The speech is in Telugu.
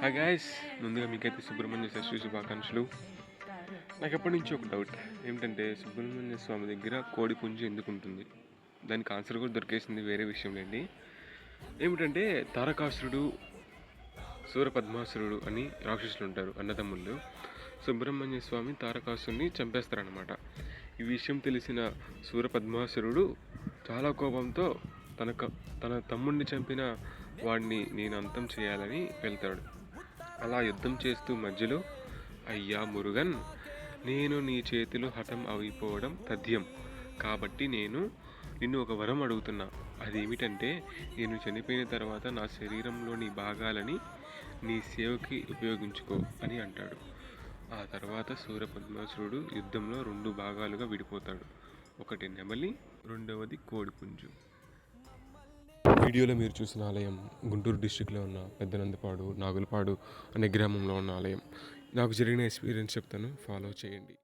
హాయ్ గాయ్స్, ముందుగా మీకైతే సుబ్రహ్మణ్య షష్ఠి శుభాకాంక్షలు. నాకు ఎప్పటి నుంచి ఒక డౌట్ ఏమిటంటే, సుబ్రహ్మణ్య స్వామి దగ్గర కోడి పుంజు ఎందుకు ఉంటుంది? దానికి ఆన్సర్ కూడా దొరికేసింది, వేరే విషయం లేండి. ఏమిటంటే తారకాసురుడు, సూరపద్మాసురుడు అని రాక్షసులు ఉంటారు, అన్నదమ్ముళ్ళు. సుబ్రహ్మణ్య స్వామి తారకాసురుని చంపేస్తారనమాట. ఈ విషయం తెలిసిన సూరపద్మాసురుడు చాలా కోపంతో తన తమ్ముడిని చంపిన వాడిని నేను అంతం చేయాలని వెళ్తాడు. అలా యుద్ధం చేస్తూ మధ్యలో, అయ్యా మురుగన్, నేను నీ చేతులు హఠం అయిపోవడం తథ్యం, కాబట్టి నేను నిన్ను ఒక వరం అడుగుతున్నా. అదేమిటంటే, నేను చనిపోయిన తర్వాత నా శరీరంలోని భాగాలని నీ సేవకి ఉపయోగించుకో అని అంటాడు. ఆ తర్వాత సూరపద్మాసురుడు యుద్ధంలో 2 భాగాలుగా విడిపోతాడు. ఒకటి నెమలి, రెండవది కోడిపుంజు. వీడియోలో మీరు చూసిన ఆలయం గుంటూరు డిస్టిక్లో ఉన్న పెద్దనందిపాడు నాగులపాడు అనే గ్రామంలో ఉన్న ఆలయం. నాకు జరిగిన ఎక్స్పీరియన్స్ చెప్తాను, ఫాలో చేయండి.